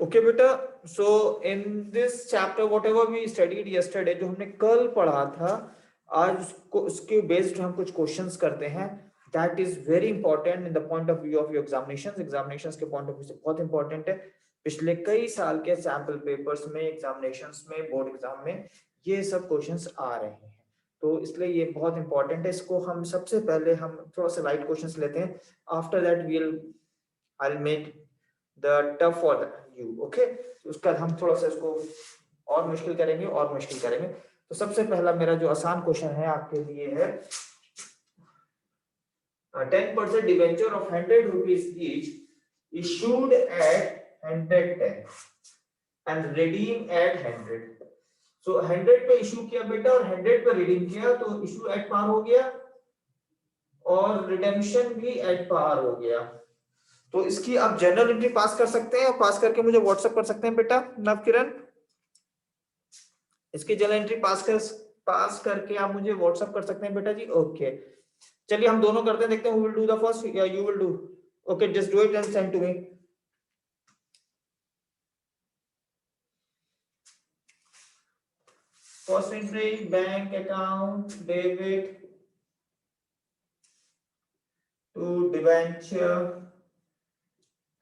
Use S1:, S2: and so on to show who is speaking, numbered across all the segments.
S1: Okay बेटा, so in this chapter whatever we studied yesterday, जो हमने कल पढ़ा था, आज उसको उसके बेस्ड हम कुछ क्वेश्चंस करते हैं। That is very important in the point of view of your examinations के पॉइंट ऑफ व्यू से बहुत इंपॉर्टेंट है। पिछले कई साल के सैंपल पेपर्स में, एग्जामिनेशंस में, बोर्ड एग्जाम में ये सब क्वेश्चंस आ रहे हैं, तो इसलिए ये बहुत इंपॉर्टेंट है। इसको हम सबसे पहले हम थोड़ा सा लाइट क्वेश्चंस लेते हैं, after that I will make the tough for you. Okay, उसके बाद हम थोड़ा सा इसको और मुश्किल करेंगे और मुश्किल करेंगे। तो सबसे पहला मेरा जो आसान क्वेश्चन है आपके लिए है 10% debenture of 100 rupees each issued at 110 and redeem at 100। सो 100 पे इशू किया बेटा और 100 पे रिडीम किया, तो इशू एट पार हो गया और रिडेम्पशन भी एट पार हो गया। तो इसकी आप जनरल एंट्री पास कर सकते हैं और पास करके मुझे व्हाट्सएप कर सकते हैं बेटा नवकिरण। इसकी जनरल एंट्री पास करके आप मुझे व्हाट्सएप कर सकते हैं बेटा जी। ओके, चलिए हम दोनों करते हैं, देखते हैं who will do the first या you will do. Okay, just do it and send to me. First entry, bank account debit to debenture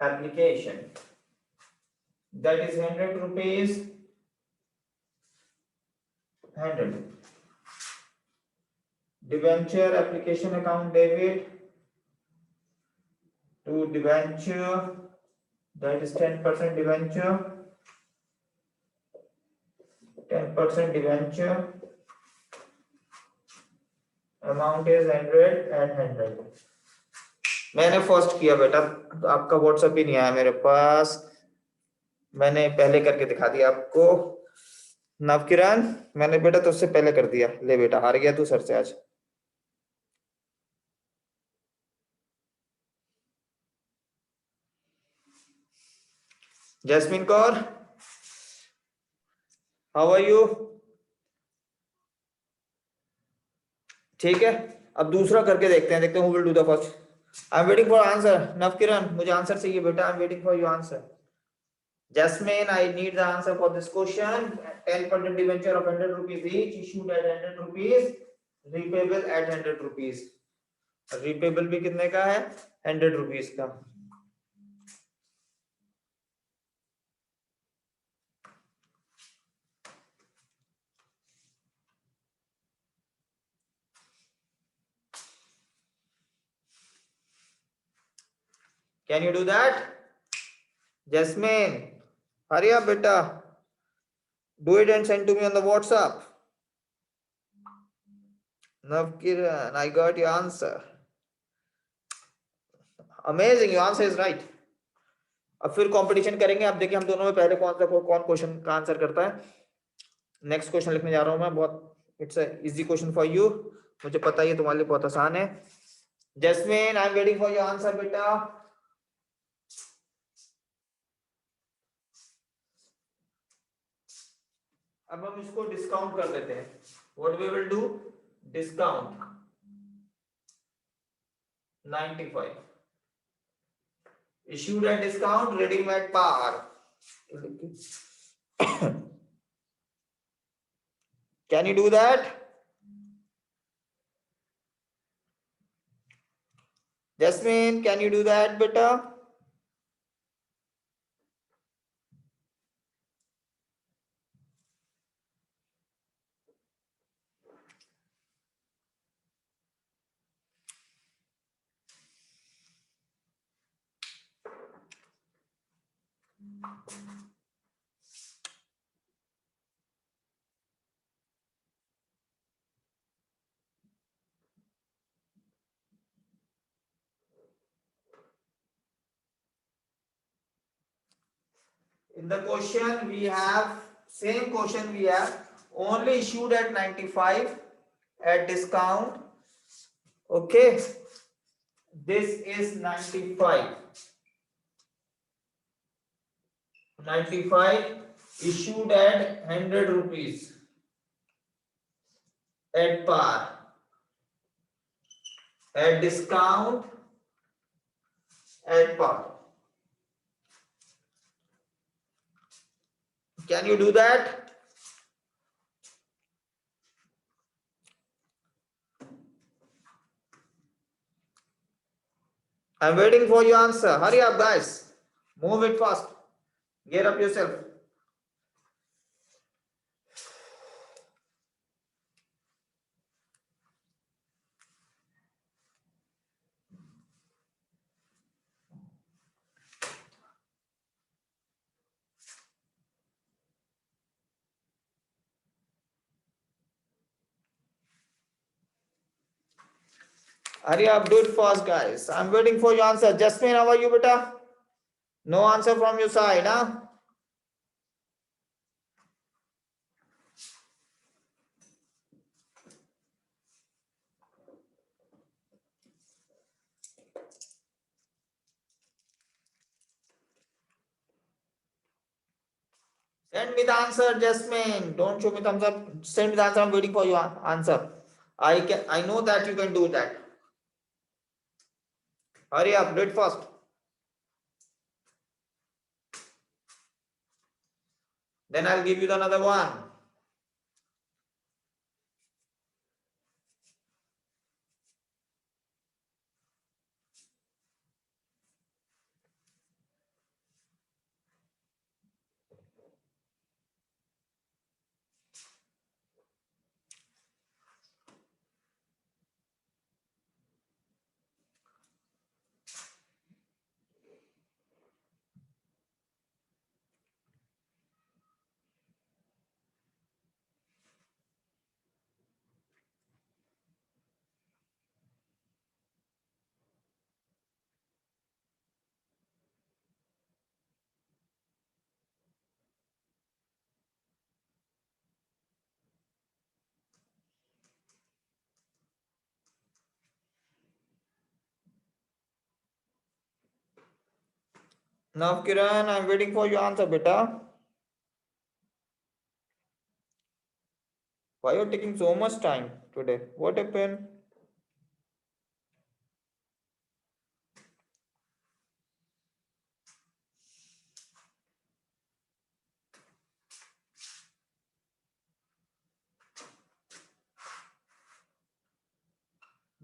S1: application, that is 100 rupees, 100 debenture application account debit to debenture, that is 10% debenture, 10% debenture, amount is 100 and 100। मैंने first किया बेटा, तो आपका WhatsApp ही नहीं आया मेरे पास, मैंने पहले करके दिखा दिया आपको। नवकिरण, मैंने बेटा तो उससे पहले कर दिया। ले बेटा, हार गया तू सर से आज। Jasmine Kaur, how are you? ठीक है, अब दूसरा करके देखते हैं, देखते हैं who will do the first. I am waiting for answer. Navkiran, मुझे आंसर चाहिए बेटा, I am waiting for your answer. Jasmine, I need the answer for this question. 10% debenture of 100 rupees each, issued at 100 rupees, repayable at 100 rupees। repayable भी कितने का है? 100 rupees का। Can you do that? Jasmine, hurry up beta, do it and send to me on the WhatsApp। Navkiran, I got your answer। Amazing, your answer is right। अब फिर competition करेंगे, अब देखिए हम दोनों में पहले कौन क्वेश्चन का आंसर करता है। नेक्स्ट क्वेश्चन लिखने जा रहा हूं मैं, बहुत it's a easy question for you, मुझे पता है ये तुम्हारे लिए बहुत आसान है। Jasmine, I am waiting for your answer बेटा। अब हम इसको डिस्काउंट कर देते हैं। What we will do, discount 95, issued at discount, redeem at par। Can you do that? Jasmine, can you do that beta? In the question we have same question, we have only issued at 95 at discount। okay, this is 95 issued at 100 rupees at par, at discount at par। Can you do that? I'm waiting for your answer. Hurry up, guys. Move it fast. Gear up yourself. Hurry up, do it fast, guys. I'm waiting for your answer. Jasmine, how are you, beta? No answer from your side, huh? Send me the answer, Jasmine. Don't show me thumbs up. Send me the answer. I'm waiting for your answer. I know that you can do that. Hurry up, do it fast. Then I'll give you another one. Now, Kiran, I'm waiting for your answer, beta. Why are you taking so much time today? What happened?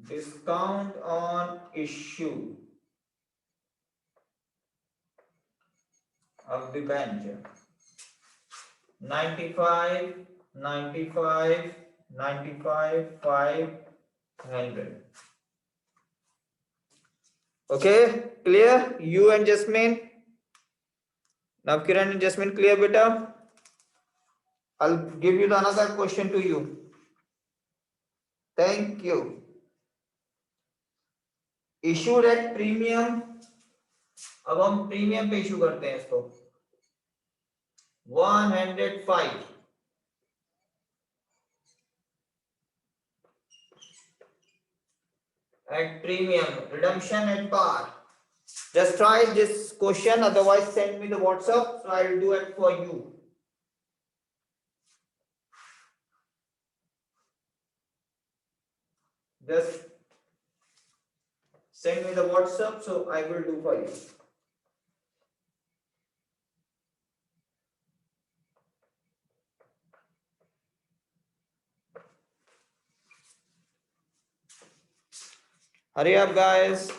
S1: Discount on issue of the bench. 95, 95, 95, 500. Okay, clear? You and Jasmine. Now, Kiran and Jasmine, clear, beta? I'll give you the another question to you. Thank you. Issued at premium. अब हम premium पे issue करते हैं इसको 105 at premium, redemption at par. Just try this question, otherwise send me the WhatsApp, so I'll do it for you. Just send me the WhatsApp, so I will do for you. Hurry up, guys.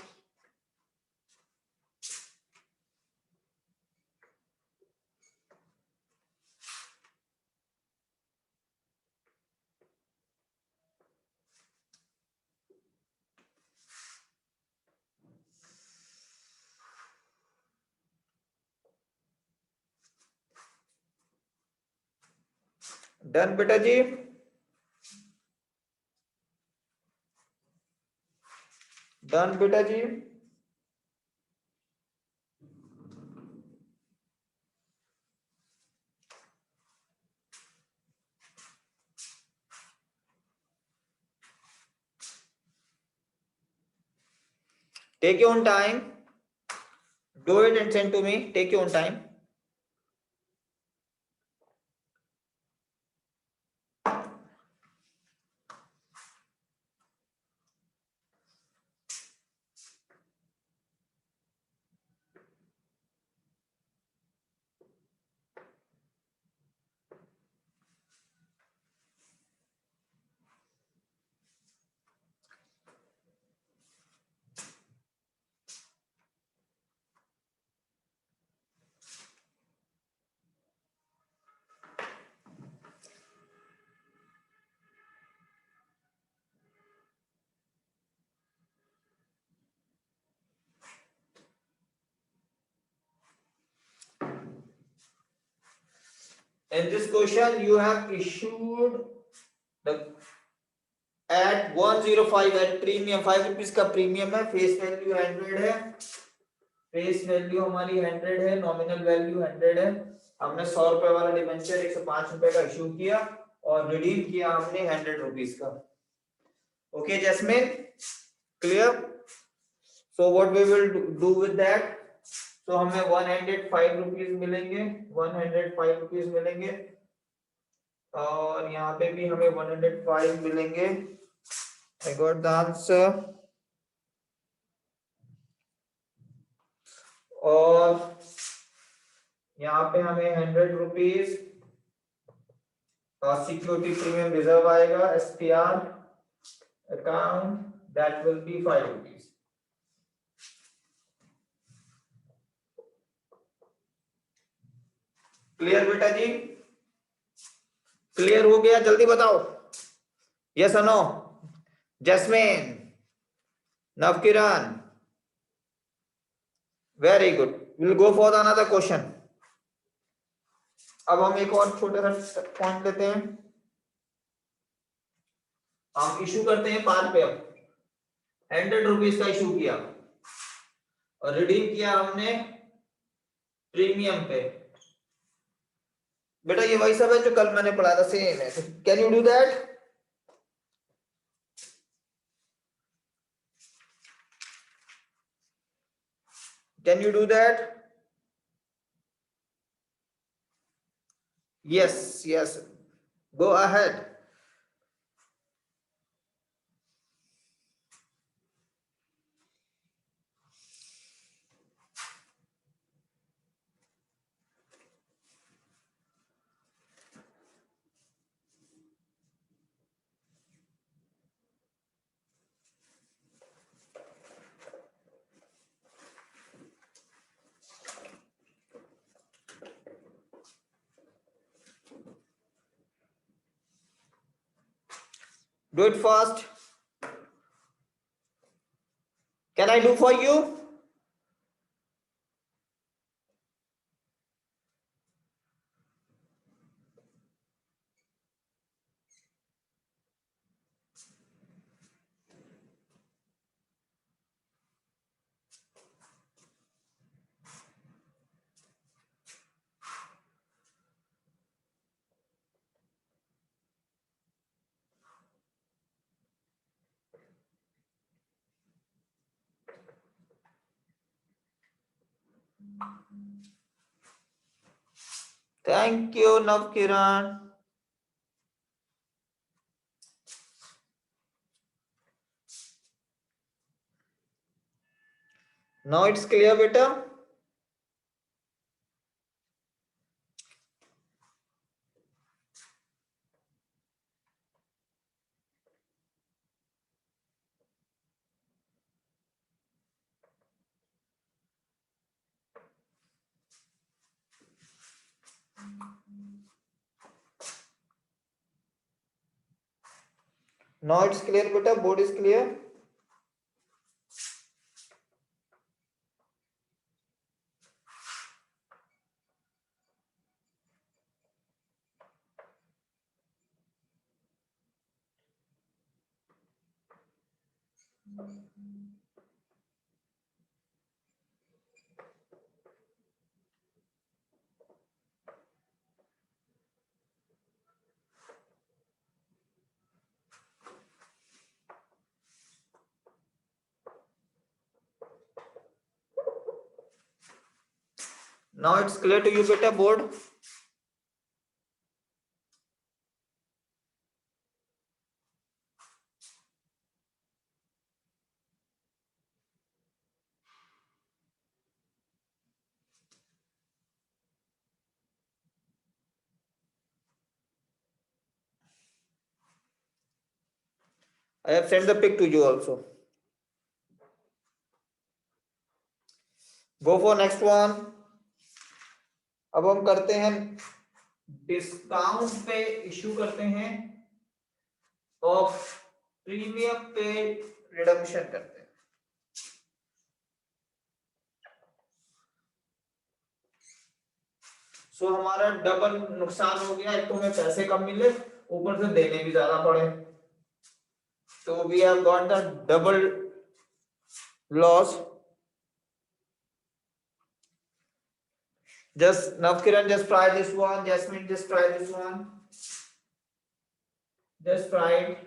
S1: Done, beta ji? Done, beta ji? Take your own time. Do it and send to me. Take your own time. In this question, you have issued the at 105 at premium 5 rupees का premium है, face value 100 है, face value हमारी 100 है, nominal value 100 है। हमने 100 रुपए वाला debenture 105 रुपए का इश्यू किया और रिडीम किया हमने 100 रुपीज का। Okay Jasmine, clear? So what we will do with that, तो हमें 105 रुपीज मिलेंगे, 105 रुपीज मिलेंगे और यहाँ पे भी हमें 105 मिलेंगे। I got the answer। और यहाँ पे हमें 100 रुपीज सिक्योरिटी प्रीमियम रिजर्व आएगा, SPR account, that will be 5 rupees. Clear बेटा जी? क्लियर हो गया? जल्दी बताओ, यस और no? Jasmine, Navkiran, very good. Will go for the another question. अब हम एक और छोटा सा पॉइंट लेते हैं। हम इशू करते हैं पार पे, अब 100 रुपीज का इशू किया और रिडीम किया हमने प्रीमियम पे। बेटा ये वही सब है जो कल मैंने पढ़ा था, सेम है। Can you do that? Can you do that? Yes yes, go ahead. Do it fast. Can I do for you? Thank you, Navkiran. Now it's clear, beta? Now it's clear, beta? Board is clear? Now it's clear to you, beta? Board? I have sent the pic to you also. Go for next one. अब हम करते हैं discount पे issue करते हैं और premium पे redemption करते हैं। सो हमारा डबल नुकसान हो गया, एक तो हमें पैसे कम मिले, ऊपर से देने भी ज्यादा पड़े, तो we have got the double loss. Just Navkiran, just try this one. Jasmine, just try this one. Just try it.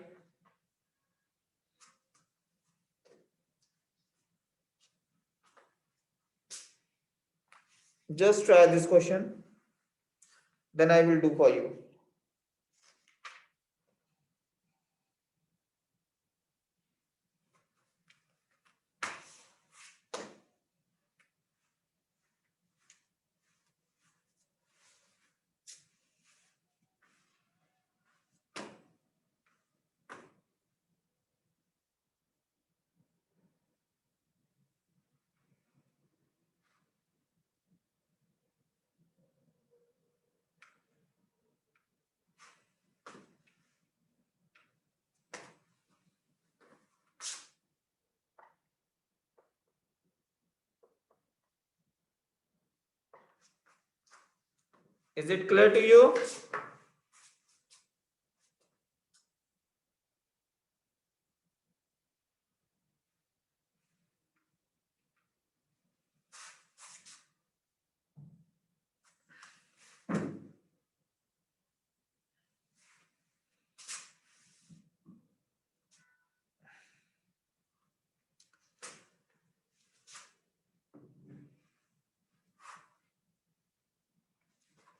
S1: Just try this question. Then I will do for you. Is it clear to you?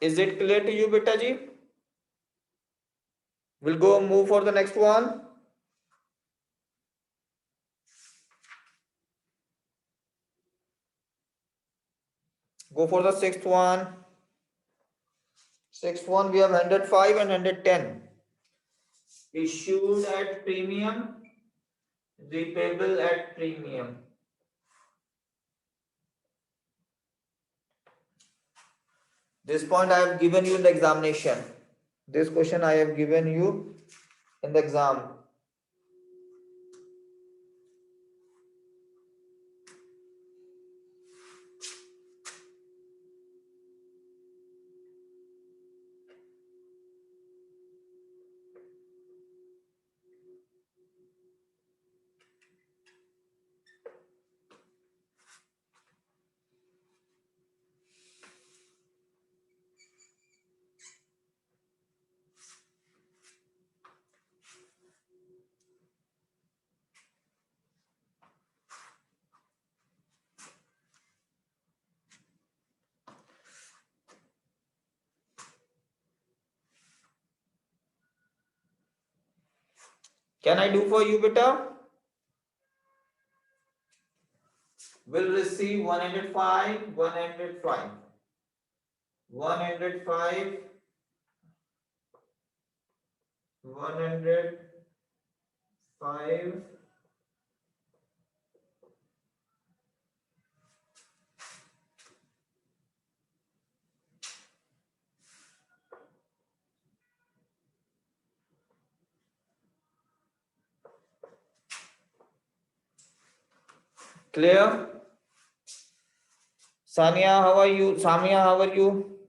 S1: Is it clear to you, beta ji? We'll go move for the next one. Go for the sixth one. Sixth one, we have 105 and 110. Issued at premium, repayable at premium. This point I have given you in the examination. This question I have given you in the exam. Can I do for you, beta? Will receive 105, 105, 105, 105. Clear? Sania, how are you? Samia, how are you?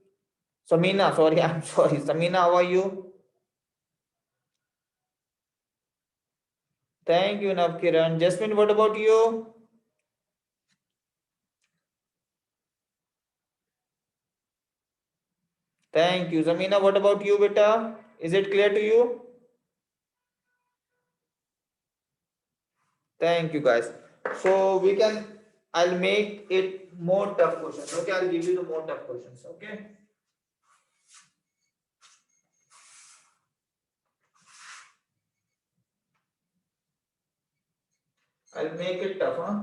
S1: Samina, sorry, I'm sorry. Samina, how are you? Thank you, Navkiran. Jasmine, what about you? Thank you. Samina, what about you, beta? Is it clear to you? Thank you, guys. So we can, I'll make it more tough questions. Okay, I'll give you the more tough questions. Okay. I'll make it tough, huh?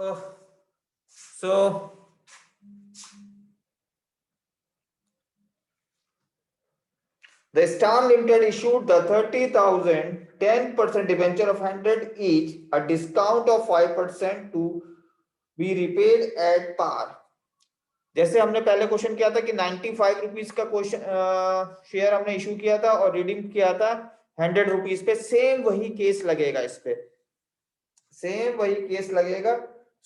S1: So the Star Limited issued the 30,000 10% debenture of 100 each, a discount of 5% to be repaid at par. जैसे हमने पहले question किया था कि 95 rupees का question share हमने issue किया था और रिडीम किया था 100 रुपीज पे, सेम वही केस लगेगा इस पे, सेम वही केस लगेगा.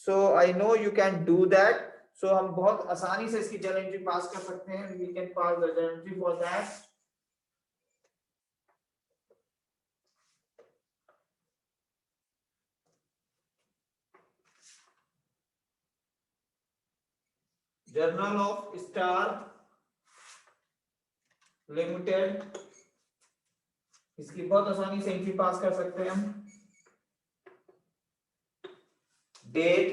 S1: So I know you can do that. So हम बहुत आसानी से इसकी जर्नल एंट्री पास कर सकते हैं. We can pass the journal entry for that. Journal of star limited, इसकी बहुत आसानी से एंट्री पास कर सकते हैं हम. Date,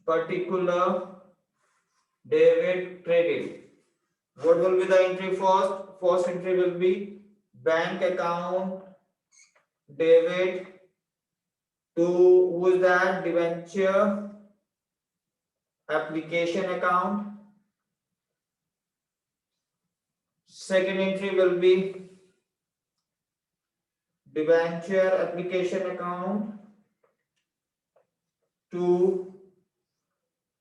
S1: particular debit credit. What will be the entry first? First entry will be bank account debit to who is that? Debenture application account. Second entry will be debenture application account to,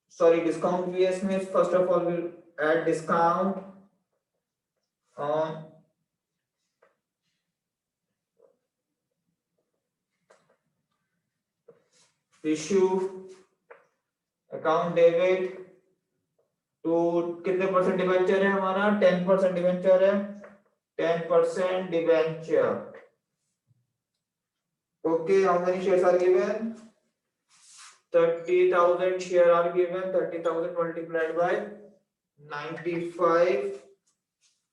S1: sorry, discount VS में first of all we'll add discount on issue account debit to कितने percent debenture है हमारा? 10% debenture है, 10% debenture. Okay, how many shares are given? 30,000 shares are given. 30,000 multiplied by 95.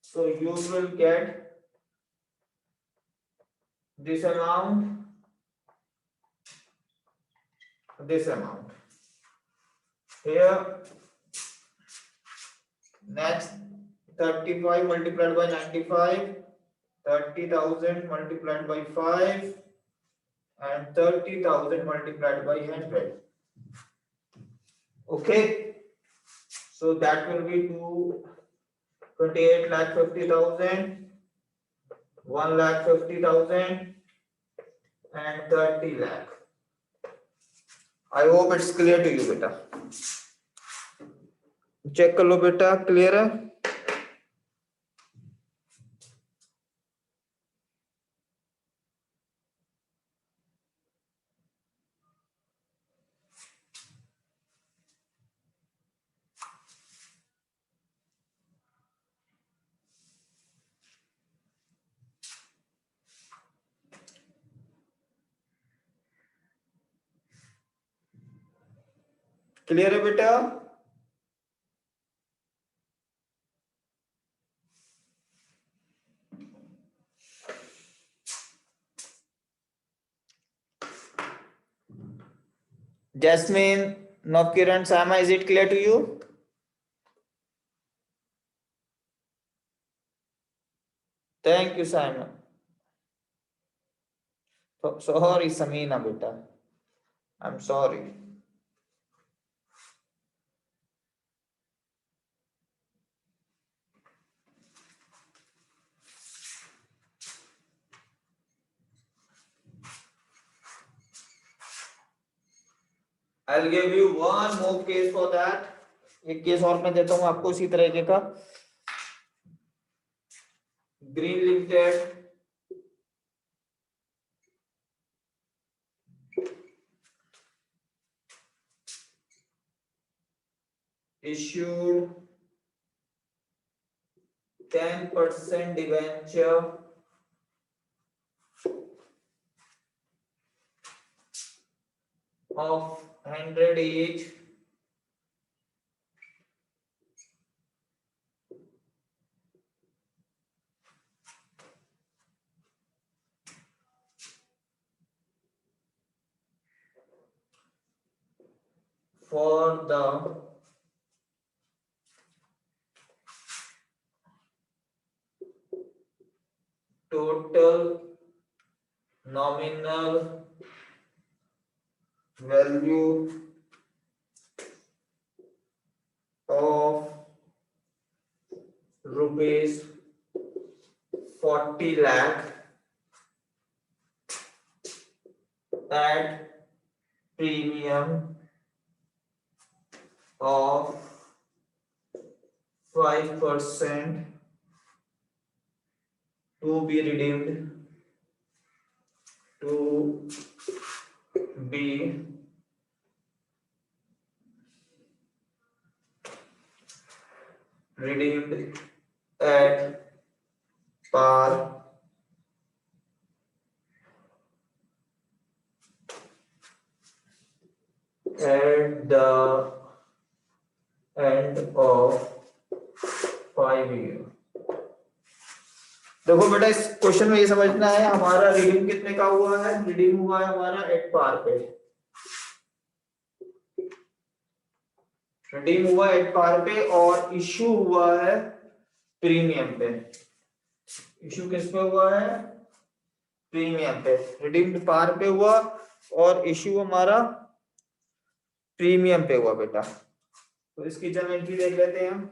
S1: So you will get this amount. This amount. Here, next 35 multiplied by 95. 30,000 multiplied by 5. And 30,000 multiplied by 100. Okay, so that will be 28,50,000, 1,50,000, and 30 lakh. I hope it's clear to you, beta. Check कर लो बेटा, clear है? Clear है बेटा? Jasmine, Navkiran, Sama, is it clear to you? Thank you, Simon. Sorry, Samina, beta. I'm sorry. I'll give you one more case for that. एक case और मैं देता हूं आपको इसी तरीके का. Green limited issued 10% debenture of 100 each for the total nominal value of rupees 40 lakh at premium of 5% to be redeemed to be redeemed at par at the end of 5 years। देखो बेटा, इस क्वेश्चन में ये समझना है हमारा redeem कितने का हुआ है। रिडीम हुआ है हमारा एट पार पे, रिडीम हुआ एट पार पे और इश्यू हुआ है प्रीमियम पे। इश्यू किस पे हुआ है? प्रीमियम पे। रिडीम्ड पार पे हुआ और इश्यू हमारा प्रीमियम पे हुआ बेटा। तो इसकी जब एंट्री देख लेते हैं हम।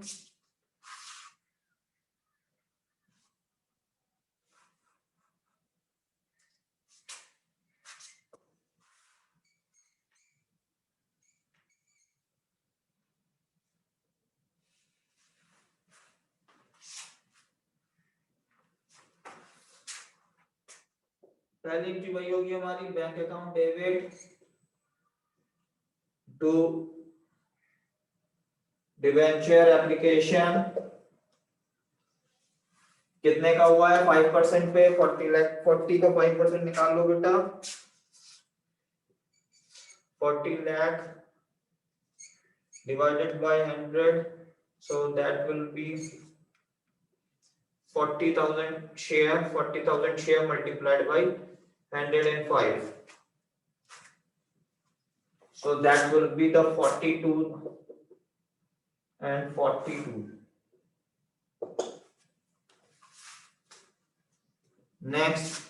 S1: पहली एंट्री वही होगी हमारी, bank account debit to debenture application. कितने का हुआ है? 5% पे 40 लाख। 40 का 5% निकाल लो बेटा, 40 lakh divided by 100, so that will be 40,000 share। 40,000 share multiplied by 105, so that will be the 42 and 42। Next,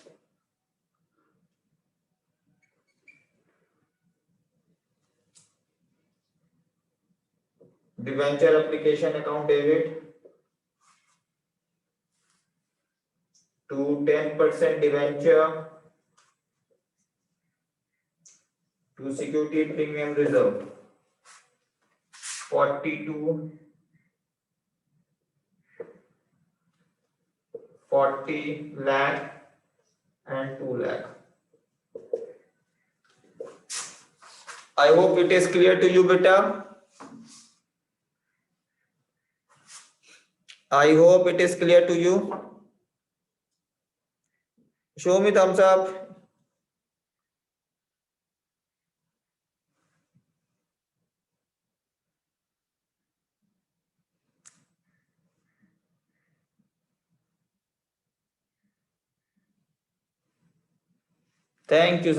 S1: debenture application account debit to 10% debenture to security premium reserve 42, 40 lakh and 2 lakh। I hope it is clear to you beta। I hope it is clear to you। Show me thumbs up। Thank you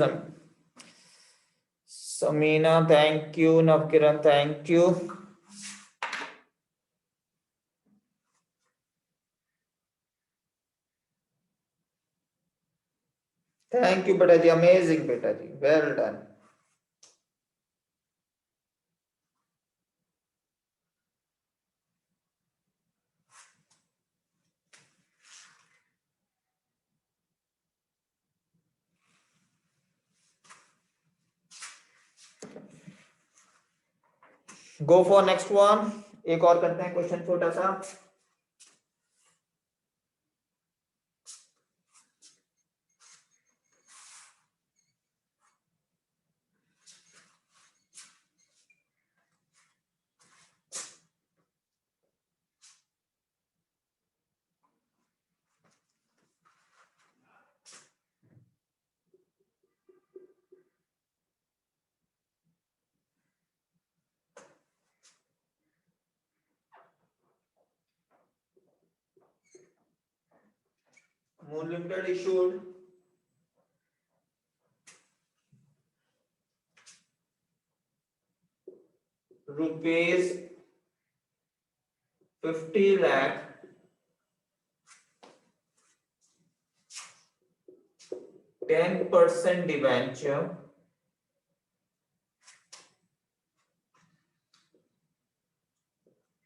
S1: Samina, thank you Navkiran, thank you। Thank you beta ji, amazing beta ji, well done। Go for next one। एक और करते हैं question छोटा सा। Moon Limited issued rupees 50 lakh 10% debenture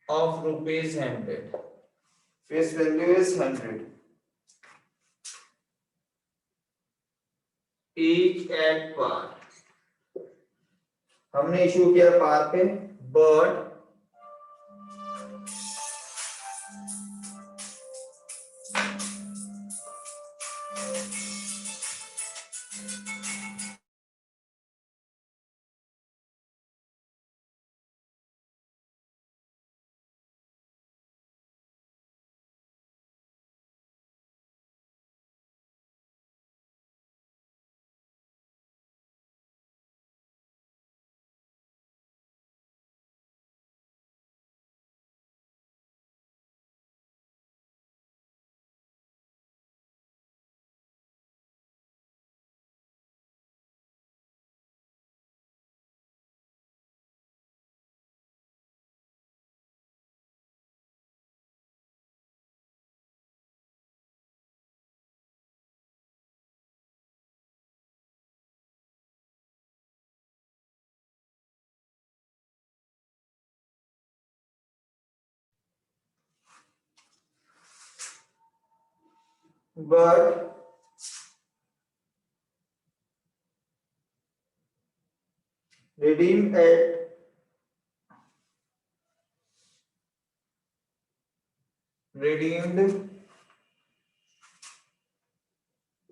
S1: of rupees 100. Face value is 100. Each at par. हमने issue किया पार पे, but redeem at redeemed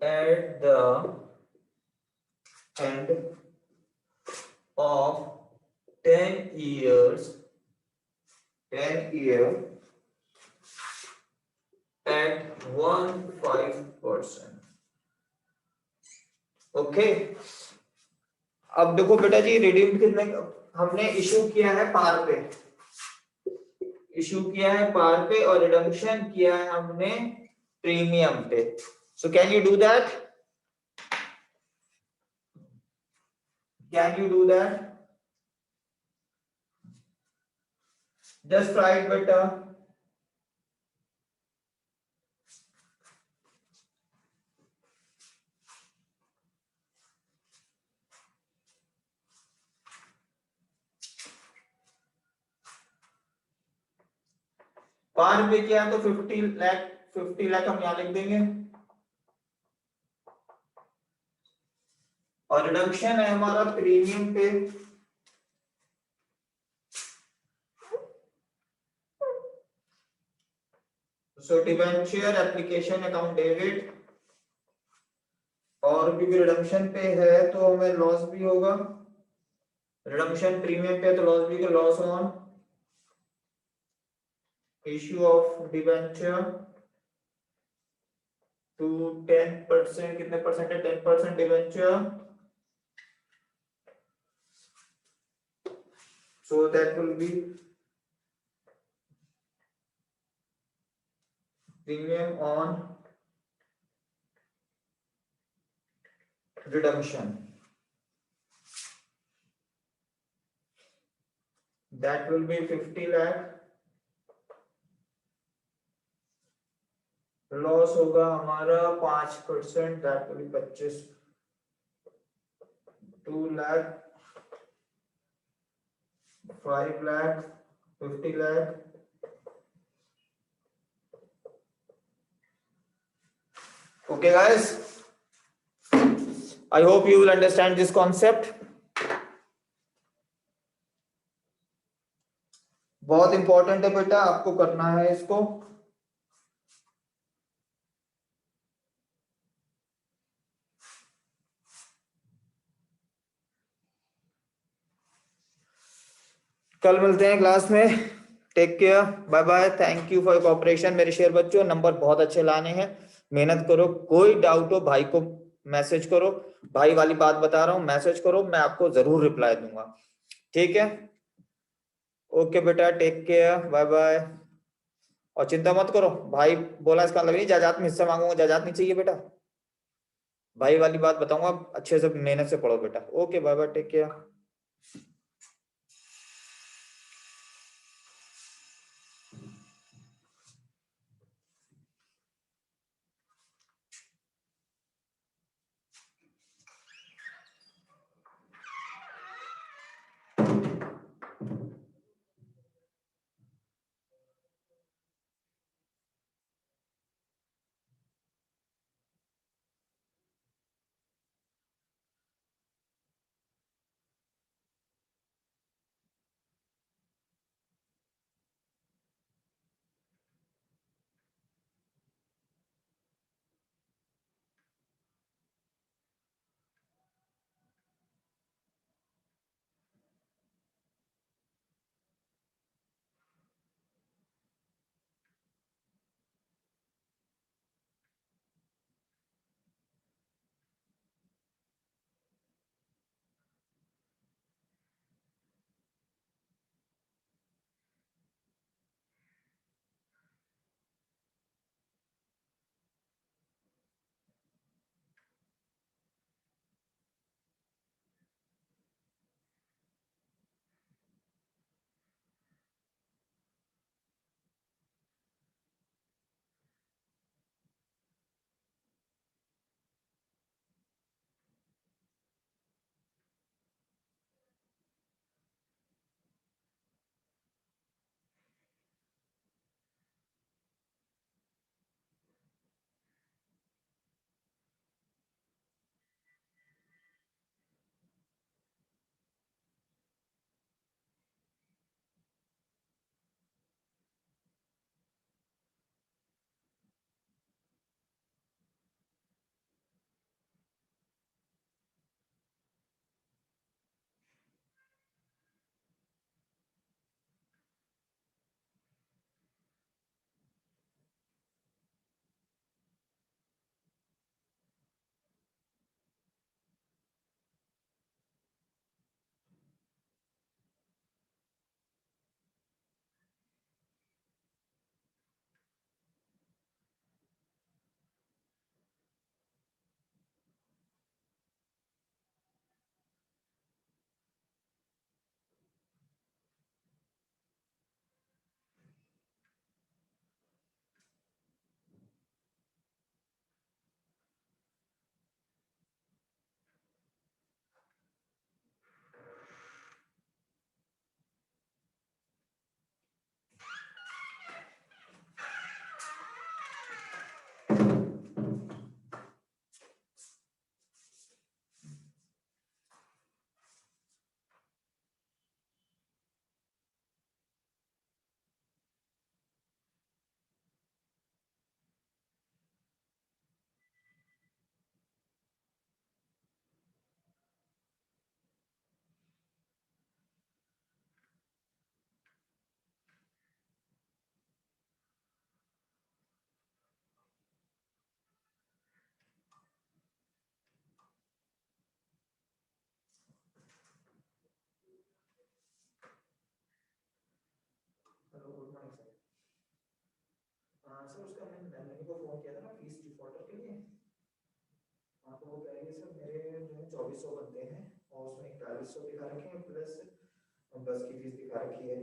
S1: at the end of 10 years, 10 year at 15%. Okay, अब देखो बेटा जी, रिडीम्ड कितने हमने इशू किया है पार पे, इशू किया है पार पे, और रिडम्पशन किया है हमने प्रीमियम पे. So can you do that? Can you do that? Just right बेटा. पार पे किया तो 50 लाख, 50 लाख हम यहां लिख देंगे, और रिडक्शन है हमारा प्रीमियम पे. सो डिबेंचर एप्लीकेशन अकाउंट डेबिट, और क्योंकि रिडम्पशन पे है तो हमें लॉस भी होगा, रिडम्पशन प्रीमियम पे तो लॉस भी, loss on issue of debenture to 10%. कितने परसेंट है? 10% debenture. So that will be premium on redemption. That will be 50 lakh. Loss होगा हमारा 5%, that will be 25, 2 lakh, 5 lakh, 50 lakh. Okay guys, I hope you will understand this concept. बहुत important है बेटा, आपको करना है इसको. कल मिलते हैं क्लास में. Take care, bye bye, thank you for your cooperation. मेरे शेयर बच्चों, नंबर बहुत अच्छे लाने हैं, मेहनत करो. कोई डाउट हो भाई को मैसेज करो, भाई वाली बात बता रहा हूं, मैसेज करो, मैं आपको जरूर रिप्लाई दूंगा. ठीक है? ओके बेटा, टेक केयर, बाय बाय. और चिंता मत करो, भाई बोला इसका मतलब नहीं जायदाद में हिस्सा मांगूंगा, जायदाद नहीं चाहिए बेटा. भाई वाली बात बताऊंगा, अच्छे से मेहनत से पढ़ो बेटा. Okay, bye bye, take care. Sir उसका मैंने मनी को फोन किया था ना फीस डिफॉल्टर के लिए। हाँ तो वो कह रही है सर मेरे जो है 2400 बनते हैं और उसमें 4100 दिखा रखे हैं प्लस बस की फीस दिखा रखी है।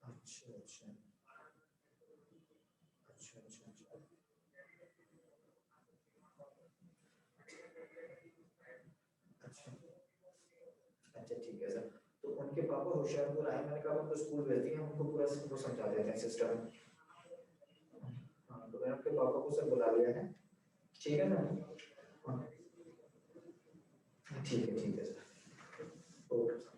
S1: अच्छा अच्छा अच्छा अच्छा अच्छा अच्छा अच्छा ठीक है सर। तो उनके पापा होशियारपुर आए, मैंने कहा उनको स्कूल भेज दिए, उनको पूरा वो समझा देते हैं सिस्टम। हाँ तो मैंने अपने पापा को सर बुला लिया है। ठीक है ना। हाँ ठीक है सर। Okay sir.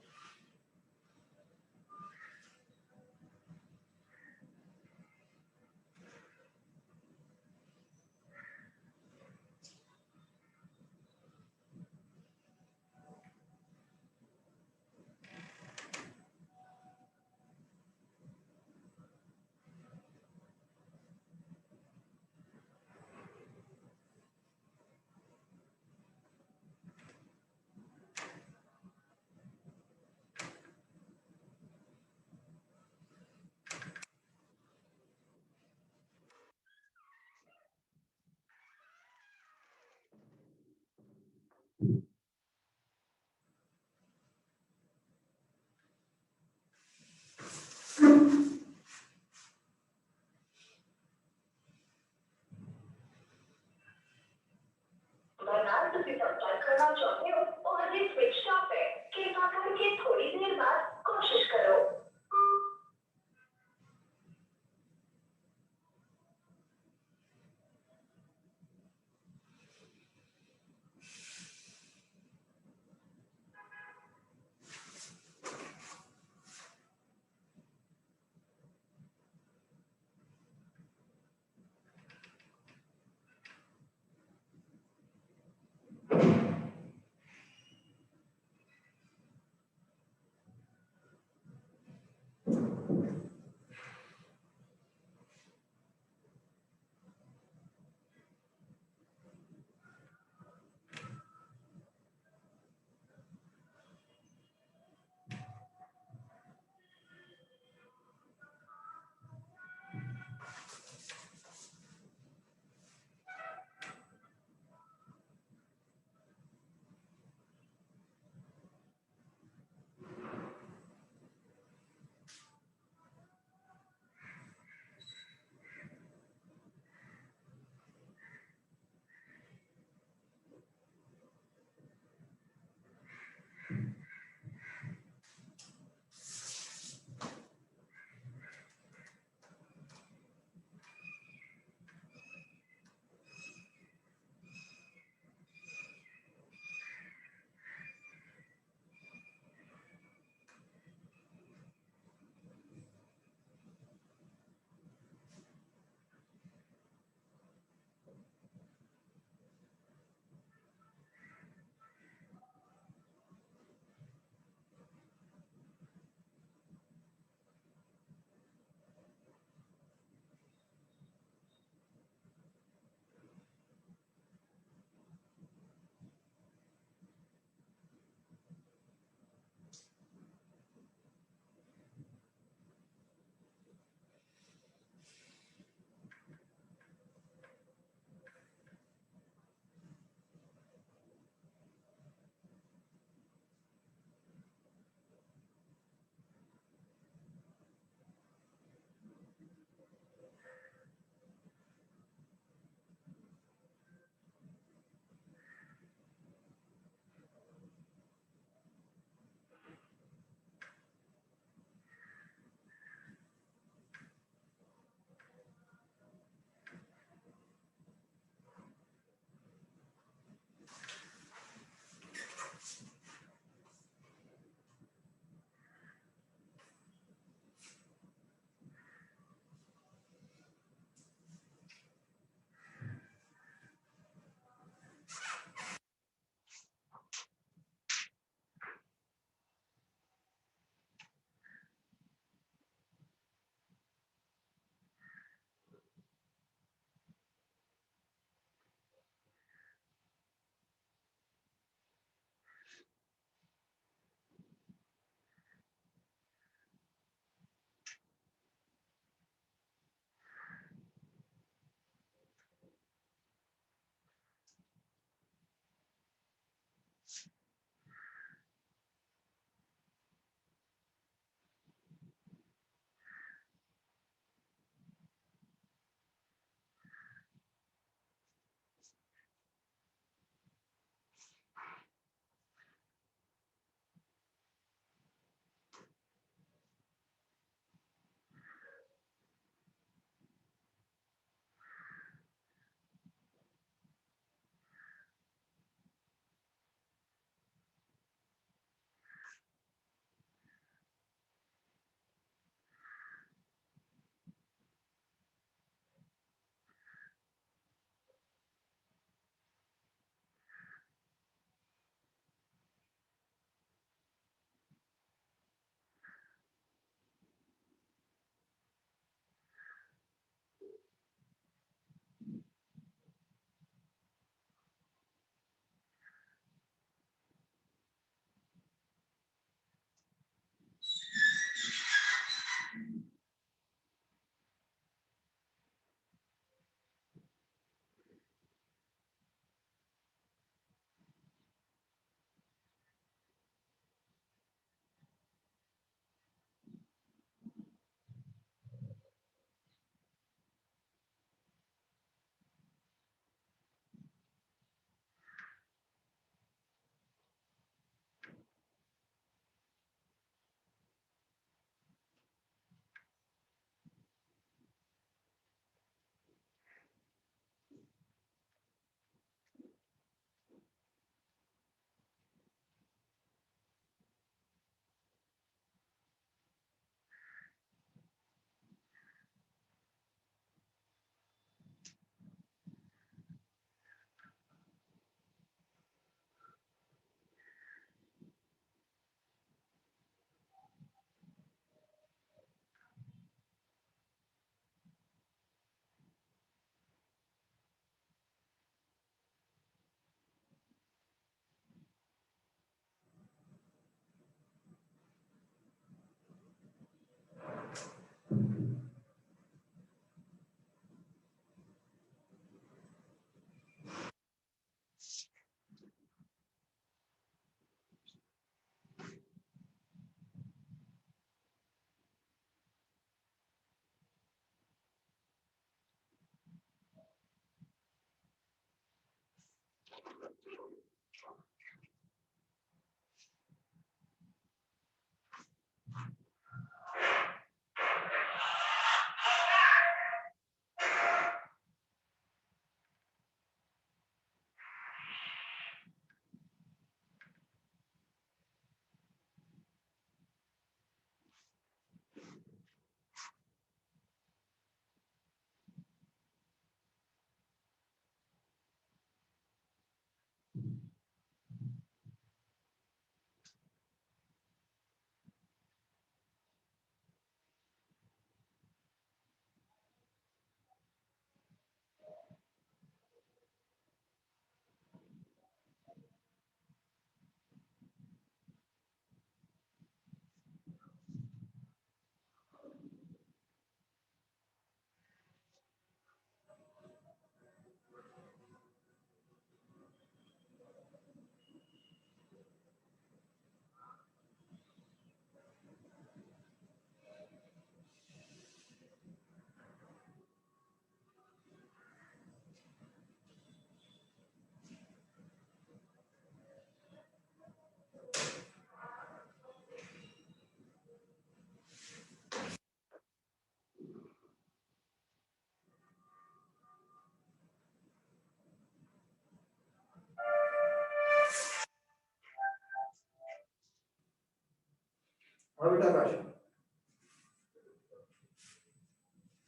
S1: हाँ बेटा आकाश.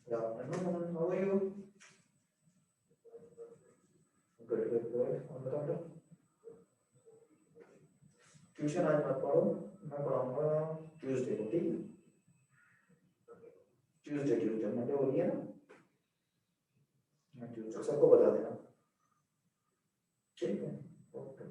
S1: Yeah, how are you? Good, good, good. और बताओ बेटा. ट्यूशन आज मत पढ़ो, मैं पढ़ाऊंगा ट्यूसडे को, ठीक है? ट्यूसडे मंडे हो रही है ना, ट्यूसडे सबको बता देना, ठीक है? ओके.